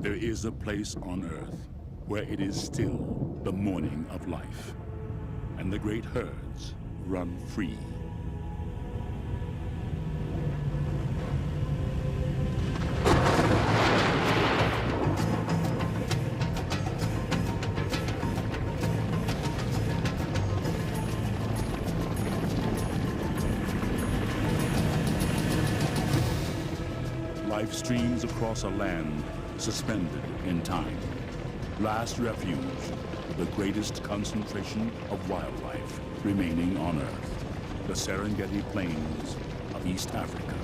There is a place on Earth where it is still the morning of life, and the great herds run free. Life streams across a land suspended in time. Last refuge for the greatest concentration of wildlife remaining on Earth, the Serengeti Plains of East Africa.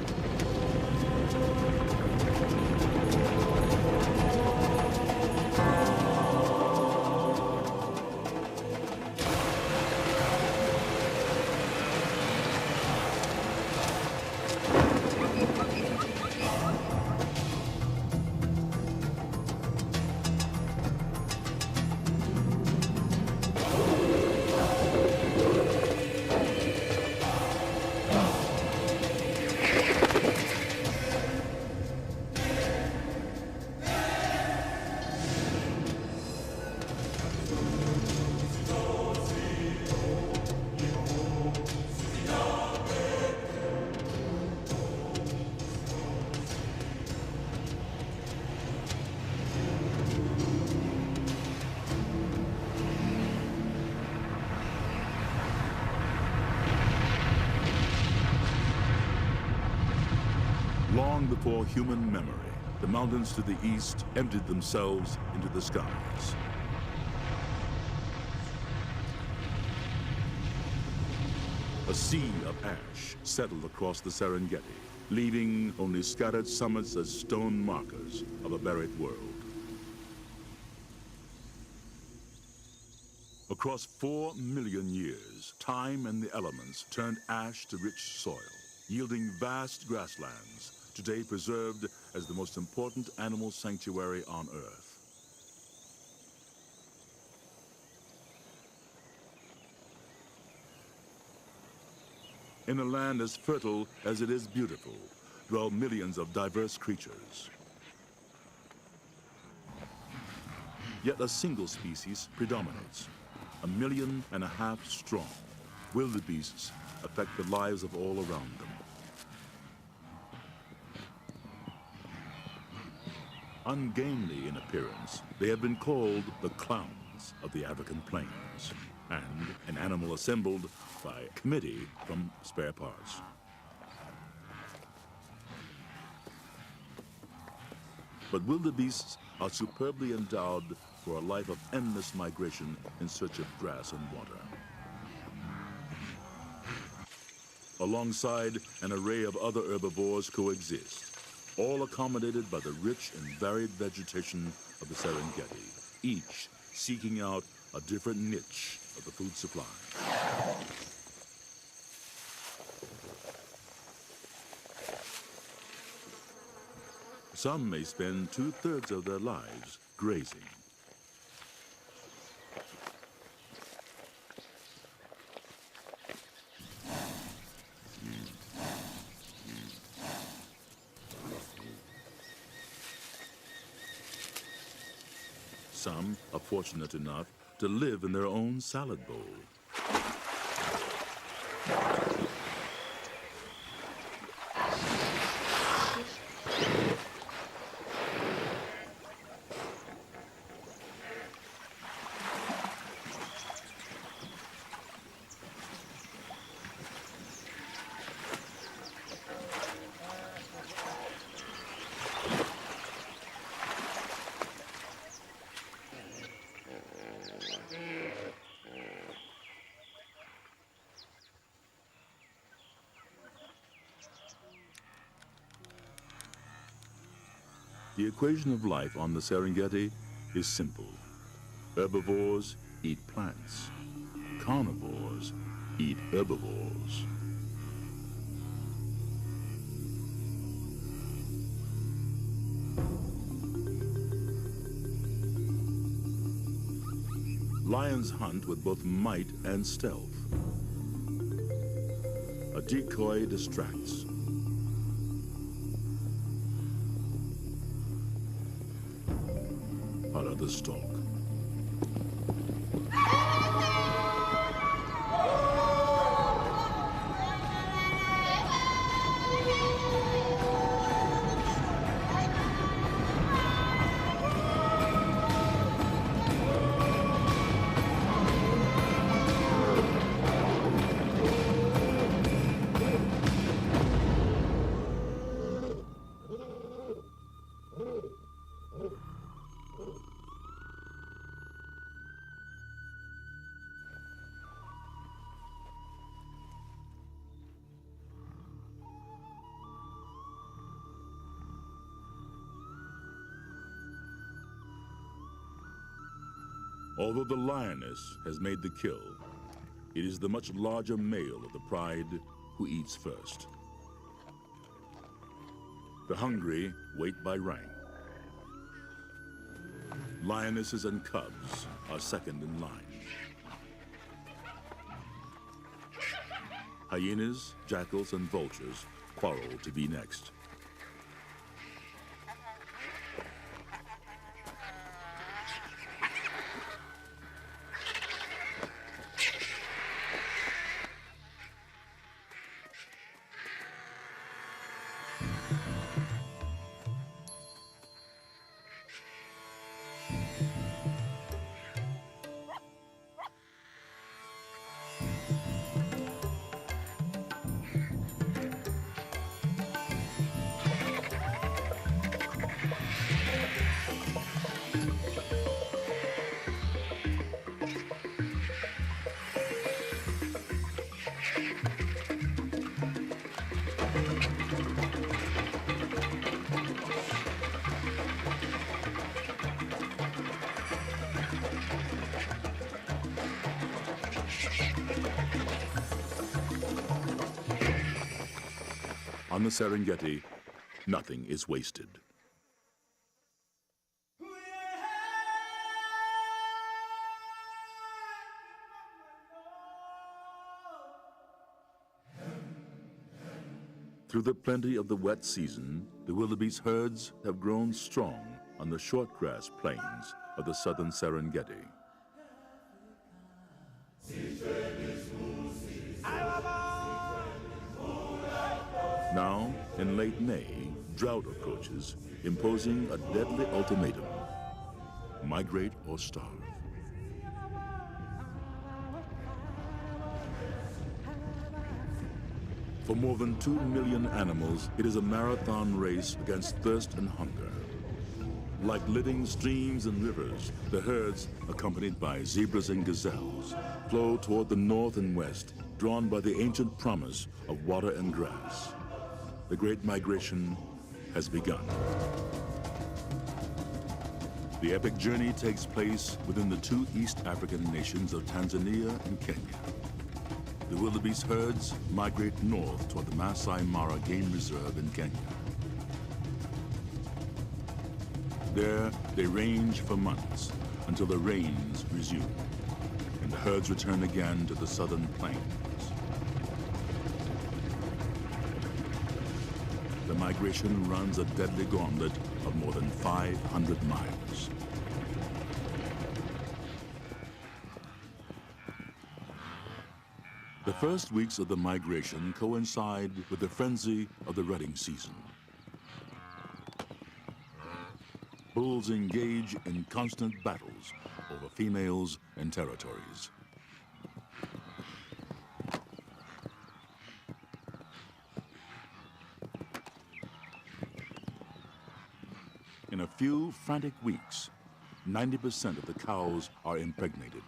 Long before human memory, the mountains to the east emptied themselves into the skies. A sea of ash settled across the Serengeti, leaving only scattered summits as stone markers of a buried world. Across 4 million years, time and the elements turned ash to rich soil, yielding vast grasslands, today preserved as the most important animal sanctuary on Earth. In a land as fertile as it is beautiful, dwell millions of diverse creatures. Yet a single species predominates, 1.5 million strong. Wildebeests affect the lives of all around them. Ungainly in appearance, they have been called the clowns of the African plains, and an animal assembled by a committee from spare parts. But wildebeests are superbly endowed for a life of endless migration in search of grass and water. Alongside an array of other herbivores coexist, all accommodated by the rich and varied vegetation of the Serengeti, each seeking out a different niche of the food supply. Some may spend 2/3 of their lives grazing. Some are fortunate enough to live in their own salad bowl. The equation of life on the Serengeti is simple. Herbivores eat plants. Carnivores eat herbivores. Lions hunt with both might and stealth. A decoy distracts. the stalk. Although the lioness has made the kill, it is the much larger male of the pride who eats first. The hungry wait by rank. Lionesses and cubs are second in line. Hyenas, jackals, and vultures quarrel to be next. On the Serengeti, nothing is wasted. Through the plenty of the wet season, the wildebeest herds have grown strong on the shortgrass plains of the southern Serengeti. Now, in late May, drought approaches, imposing a deadly ultimatum: migrate or starve. For more than 2 million animals, it is a marathon race against thirst and hunger. Like living streams and rivers, the herds, accompanied by zebras and gazelles, flow toward the north and west, drawn by the ancient promise of water and grass. The Great Migration has begun. The epic journey takes place within the two East African nations of Tanzania and Kenya. The wildebeest herds migrate north toward the Masai Mara Game Reserve in Kenya. There, they range for months until the rains resume, and the herds return again to the southern plains. The migration runs a deadly gauntlet of more than 500 miles. The first weeks of the migration coincide with the frenzy of the rutting season. Bulls engage in constant battles over females and territories. In a few frantic weeks, 90% of the cows are impregnated.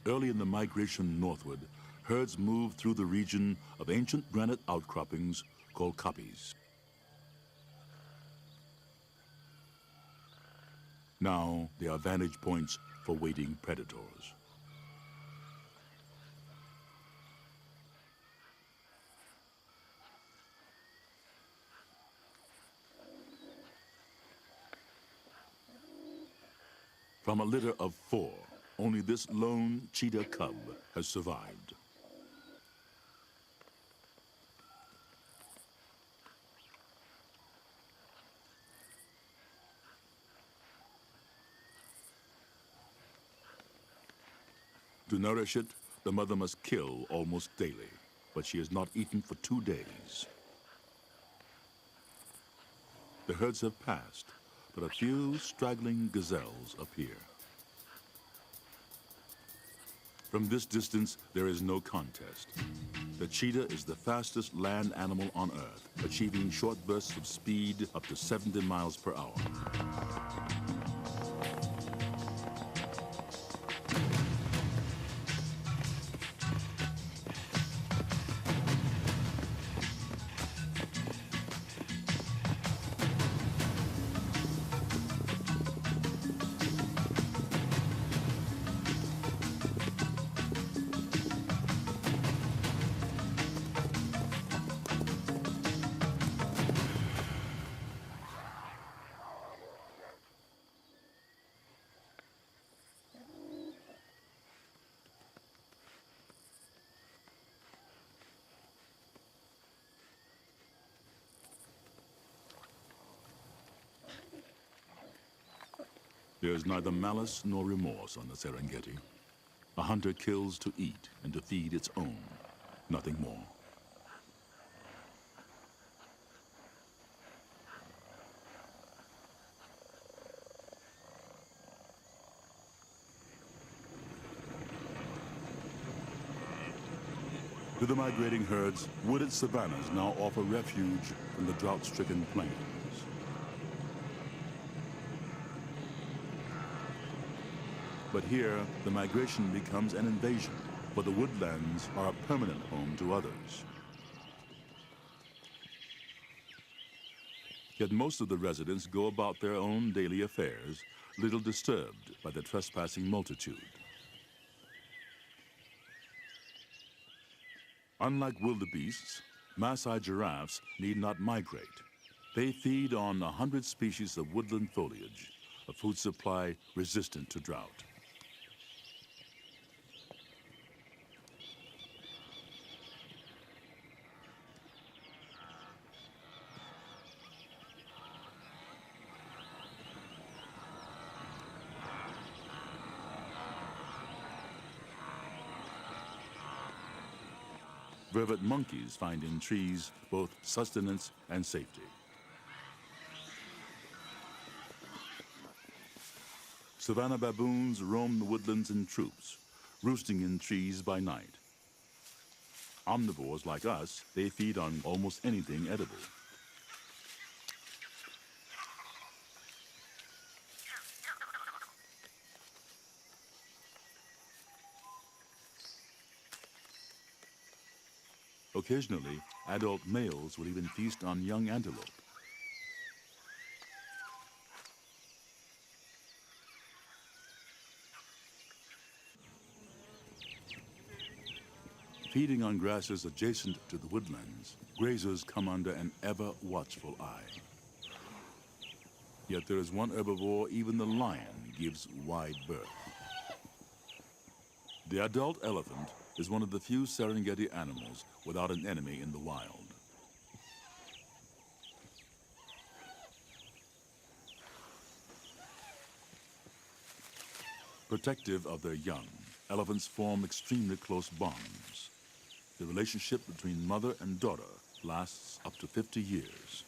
Early in the migration northward, herds move through the region of ancient granite outcroppings called koppies. Now they are vantage points for waiting predators. From a litter of 4, only this lone cheetah cub has survived. To nourish it, the mother must kill almost daily, but she has not eaten for 2 days. The herds have passed, but a few straggling gazelles appear. From this distance, there is no contest. The cheetah is the fastest land animal on Earth, achieving short bursts of speed up to 70 miles per hour. There is neither malice nor remorse on the Serengeti. A hunter kills to eat and to feed its own, nothing more. To the migrating herds, wooded savannas now offer refuge from the drought-stricken plains. But here, the migration becomes an invasion, for the woodlands are a permanent home to others. Yet most of the residents go about their own daily affairs, little disturbed by the trespassing multitude. Unlike wildebeests, Maasai giraffes need not migrate. They feed on 100 species of woodland foliage, a food supply resistant to drought. Vervet monkeys find in trees both sustenance and safety. Savanna baboons roam the woodlands in troops, roosting in trees by night. Omnivores like us, they feed on almost anything edible. Occasionally, adult males will even feast on young antelope. Feeding on grasses adjacent to the woodlands, grazers come under an ever-watchful eye. Yet there is one herbivore even the lion gives wide berth. The adult elephant is one of the few Serengeti animals without an enemy in the wild. Protective of their young, elephants form extremely close bonds. The relationship between mother and daughter lasts up to 50 years.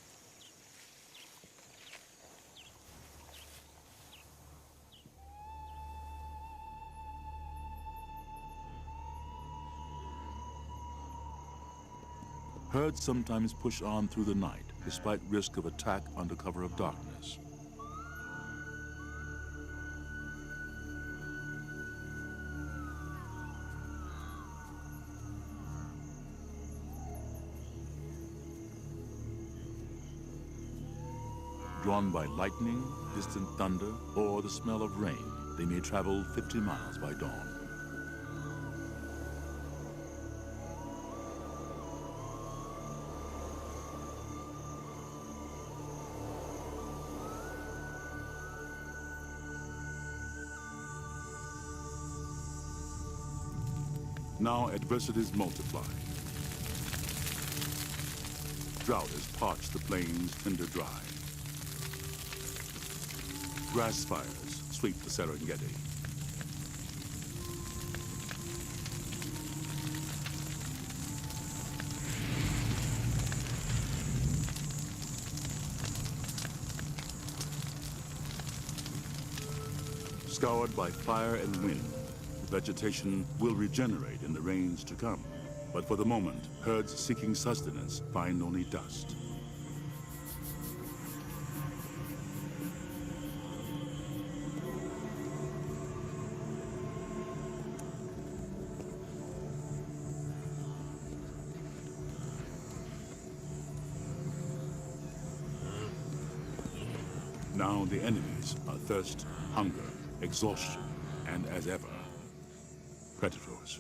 Herds sometimes push on through the night, despite risk of attack under cover of darkness. Drawn by lightning, distant thunder, or the smell of rain, they may travel 50 miles by dawn. Now adversities multiply. Drought has parched the plains tinder dry. Grass fires sweep the Serengeti. Scoured by fire and wind, vegetation will regenerate in the rains to come. But for the moment, herds seeking sustenance find only dust. Now the enemies are thirst, hunger, exhaustion, and as ever, predators.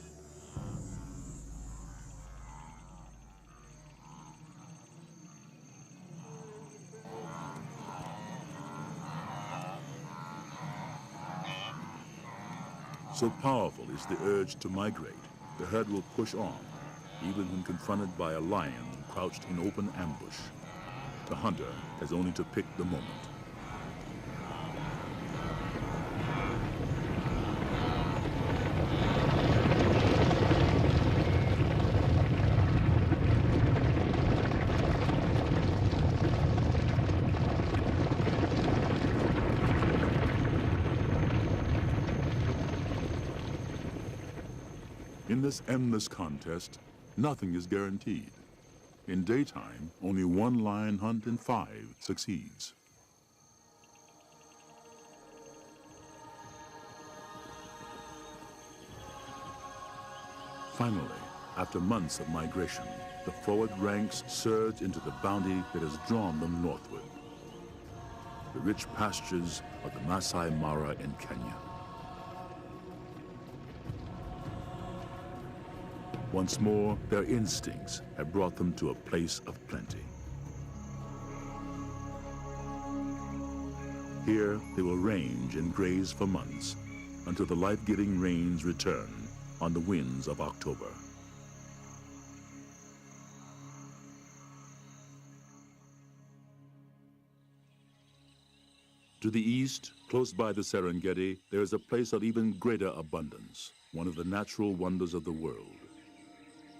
So powerful is the urge to migrate, the herd will push on, even when confronted by a lion crouched in open ambush. The hunter has only to pick the moment. In this endless contest, nothing is guaranteed. In daytime, only one lion hunt in 5 succeeds. Finally, after months of migration, the forward ranks surge into the bounty that has drawn them northward. The rich pastures of the Masai Mara in Kenya. Once more, their instincts have brought them to a place of plenty. Here, they will range and graze for months until the life-giving rains return on the winds of October. To the east, close by the Serengeti, there is a place of even greater abundance, one of the natural wonders of the world.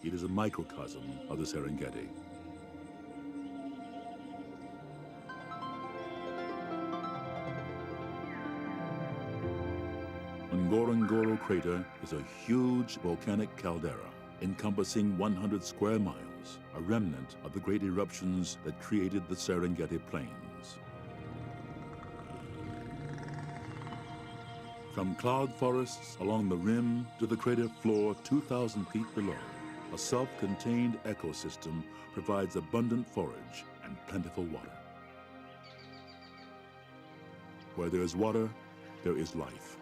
It is a microcosm of the Serengeti. Ngorongoro crater is a huge volcanic caldera encompassing 100 square miles, a remnant of the great eruptions that created the Serengeti plains. From cloud forests along the rim to the crater floor 2,000 feet below, a self-contained ecosystem provides abundant forage and plentiful water. Where there is water, there is life.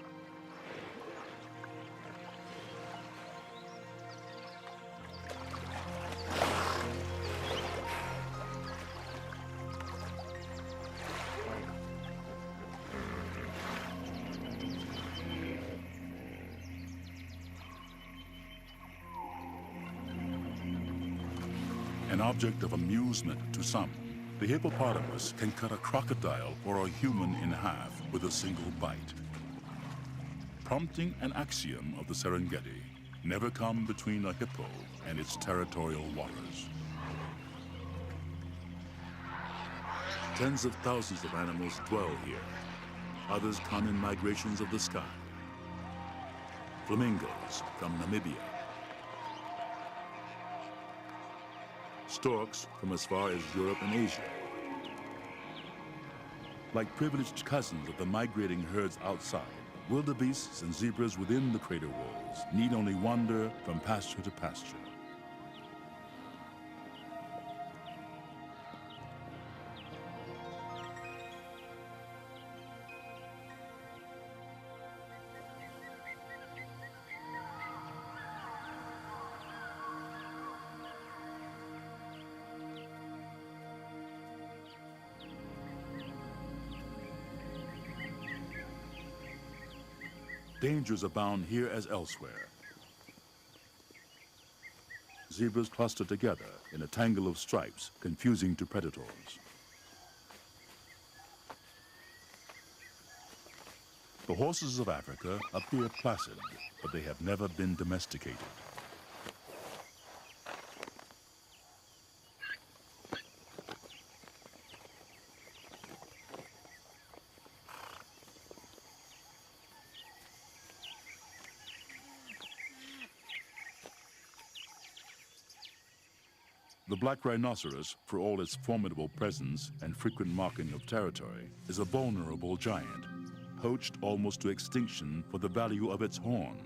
An object of amusement to some, the hippopotamus can cut a crocodile or a human in half with a single bite. Prompting an axiom of the Serengeti, never come between a hippo and its territorial waters. Tens of thousands of animals dwell here. Others come in migrations of the sky. Flamingos from Namibia. Storks from as far as Europe and Asia. Like privileged cousins of the migrating herds outside, wildebeests and zebras within the crater walls need only wander from pasture to pasture. Dangers abound here as elsewhere. zebras cluster together in a tangle of stripes, confusing to predators. The horses of Africa appear placid, but they have never been domesticated. The black rhinoceros, for all its formidable presence and frequent marking of territory, is a vulnerable giant, poached almost to extinction for the value of its horn.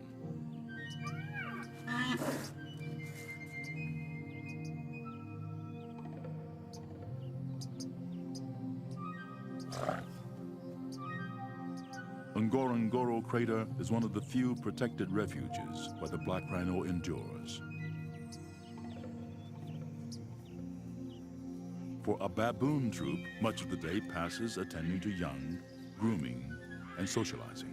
Ngorongoro Crater is one of the few protected refuges where the black rhino endures. For a baboon troop, much of the day passes attending to young, grooming, and socializing.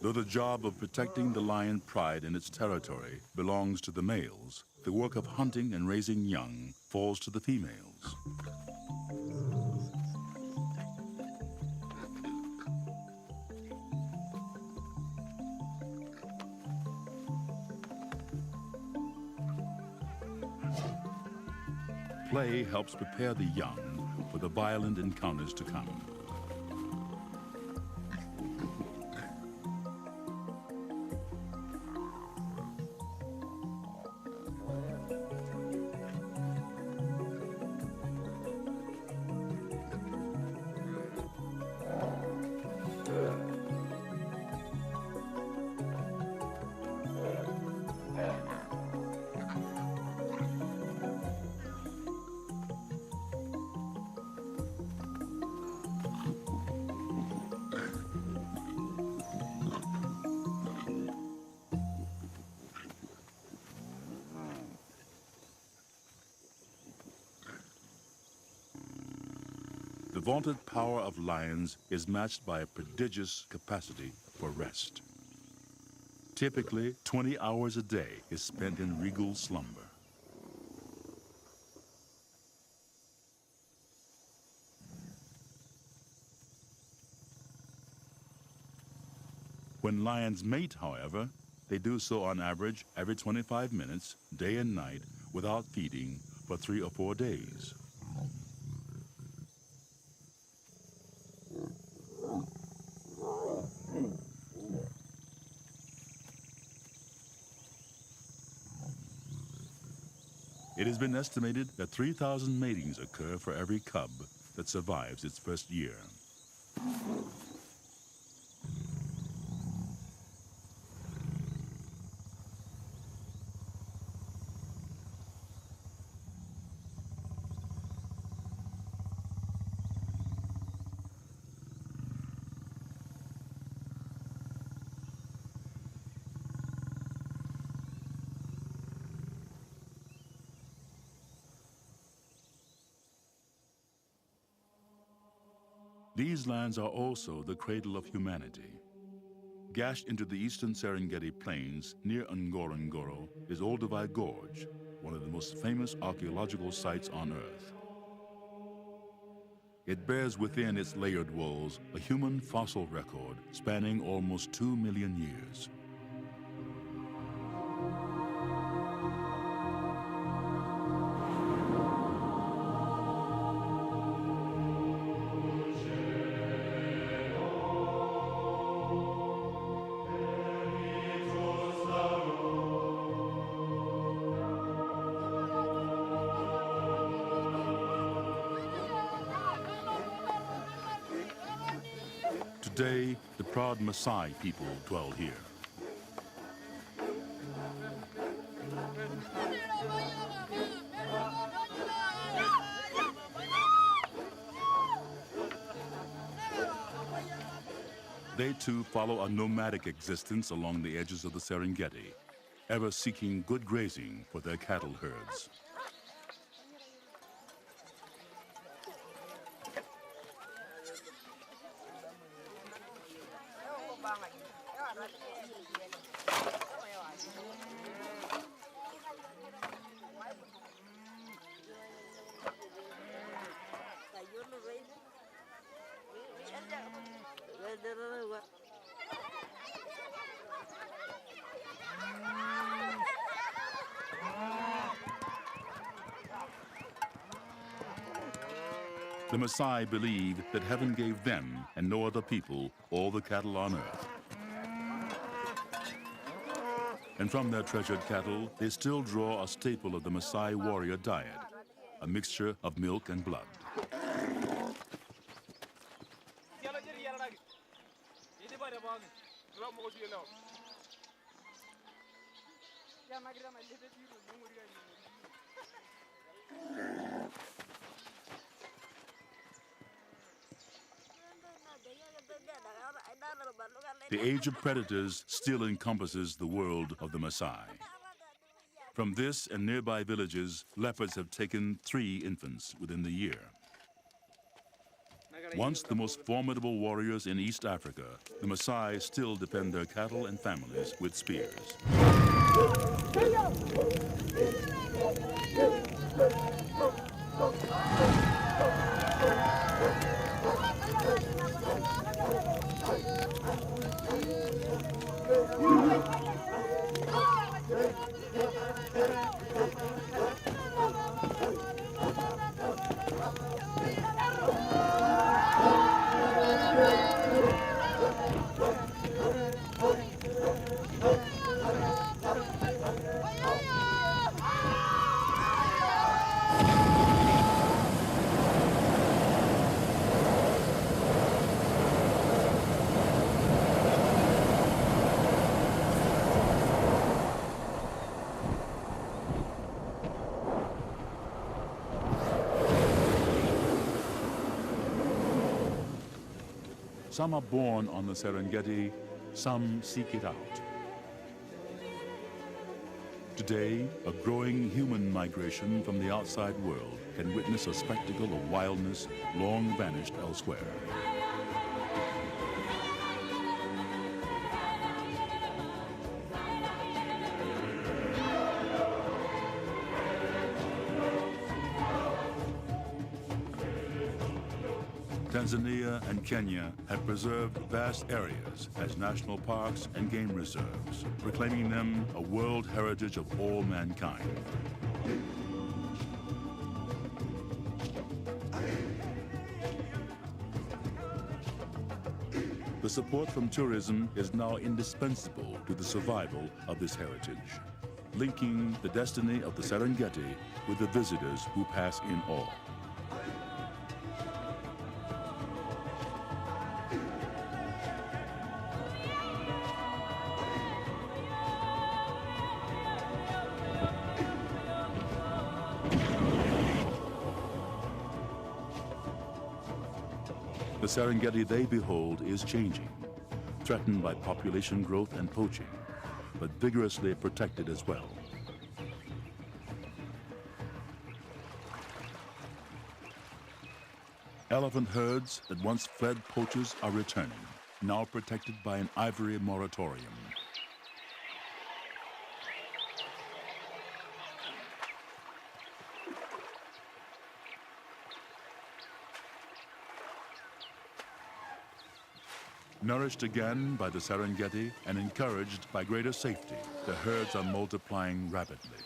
Though the job of protecting the lion pride in its territory belongs to the males, the work of hunting and raising young falls to the females. Play helps prepare the young for the violent encounters to come. The vaunted power of lions is matched by a prodigious capacity for rest. Typically, 20 hours a day is spent in regal slumber. When lions mate, however, they do so on average every 25 minutes, day and night, without feeding for 3 or 4 days. It has been estimated that 3,000 matings occur for every cub that survives its first year. These lands are also the cradle of humanity. Gashed into the eastern Serengeti plains near Ngorongoro is Olduvai Gorge, one of the most famous archaeological sites on Earth. It bears within its layered walls a human fossil record spanning almost 2 million years. Today, the proud Maasai people dwell here. They too follow a nomadic existence along the edges of the Serengeti, ever seeking good grazing for their cattle herds. The Maasai believe that heaven gave them and no other people all the cattle on earth. And from their treasured cattle, they still draw a staple of the Maasai warrior diet, a mixture of milk and blood. The age of predators still encompasses the world of the Maasai. From this and nearby villages, leopards have taken 3 infants within the year. Once the most formidable warriors in East Africa, the Maasai still defend their cattle and families with spears. Some are born on the Serengeti, some seek it out. Today, a growing human migration from the outside world can witness a spectacle of wildness long vanished elsewhere. Tanzania and Kenya have preserved vast areas as national parks and game reserves, proclaiming them a world heritage of all mankind. The support from tourism is now indispensable to the survival of this heritage, linking the destiny of the Serengeti with the visitors who pass in awe. The Serengeti they behold is changing, threatened by population growth and poaching, but vigorously protected as well. Elephant herds that once fled poachers are returning, now protected by an ivory moratorium. Nourished again by the Serengeti and encouraged by greater safety, the herds are multiplying rapidly.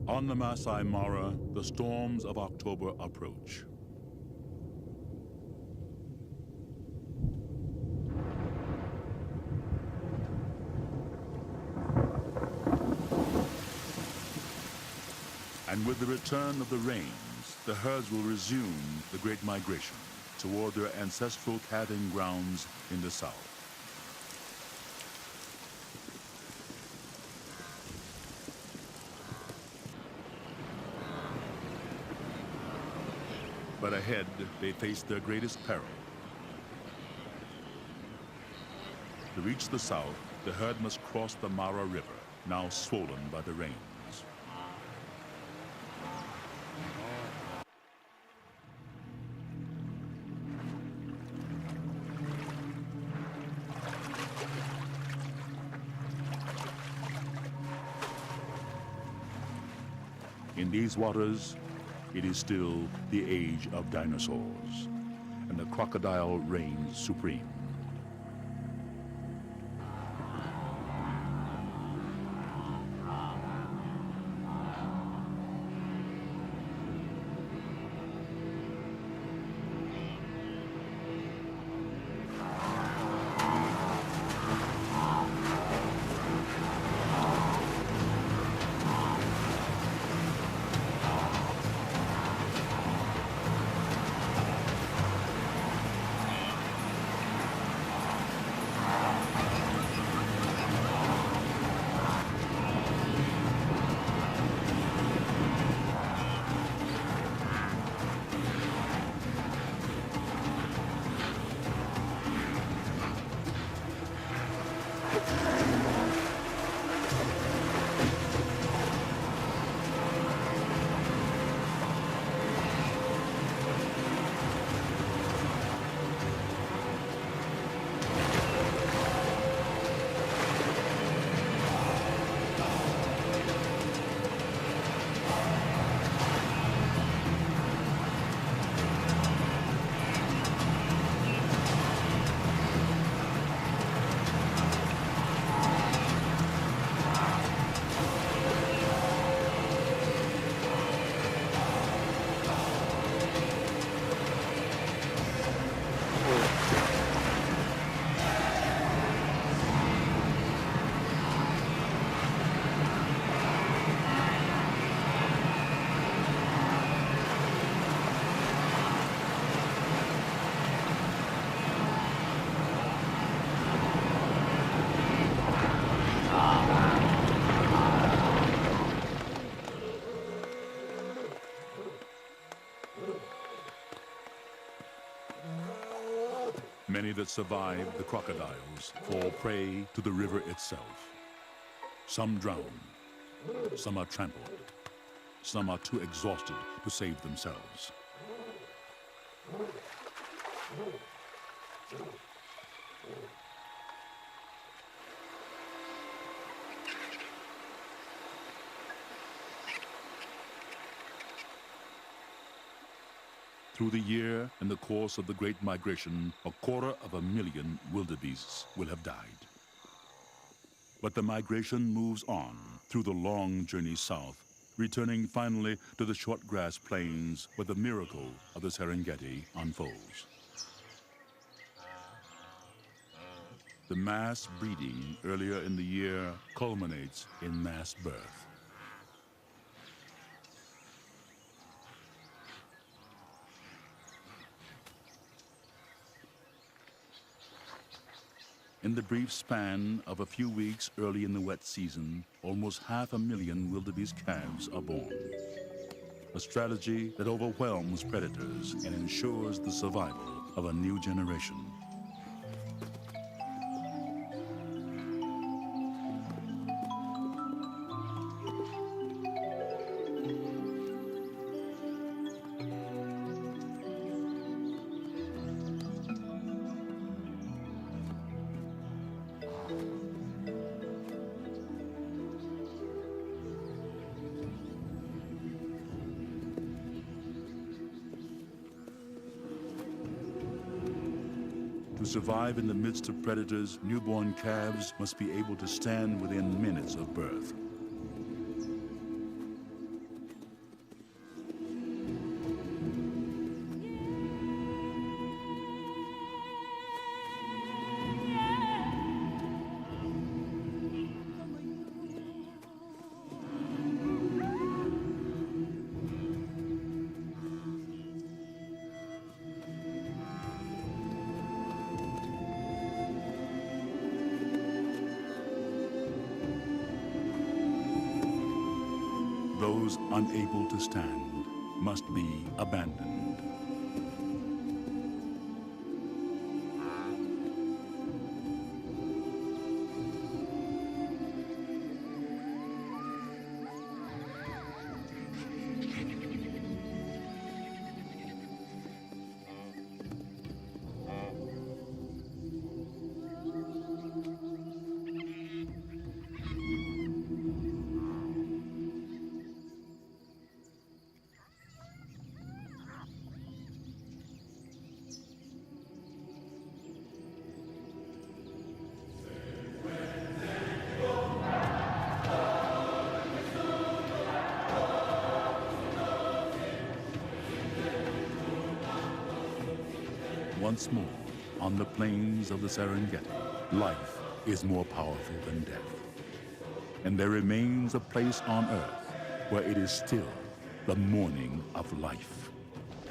On the Masai Mara, the storms of October approach. And with the return of the rains, the herds will resume the Great Migration toward their ancestral calving grounds in the south. But ahead, they face their greatest peril. To reach the south, the herd must cross the Mara River, now swollen by the rains. In these waters, it is still the age of dinosaurs, and the crocodile reigns supreme. Many that survive the crocodiles fall prey to the river itself. Some drown, some are trampled, some are too exhausted to save themselves. Through the year, in the course of the Great Migration, 250,000 wildebeests will have died. But the migration moves on through the long journey south, returning finally to the short grass plains where the miracle of the Serengeti unfolds. The mass breeding earlier in the year culminates in mass birth. In the brief span of a few weeks early in the wet season, almost 500,000 wildebeest calves are born. A strategy that overwhelms predators and ensures the survival of a new generation. To survive in the midst of predators, newborn calves must be able to stand within minutes of birth. those unable to stand must be abandoned. Once more, on the plains of the Serengeti, life is more powerful than death. And there remains a place on Earth where it is still the morning of life,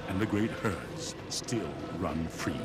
and the great herds still run free.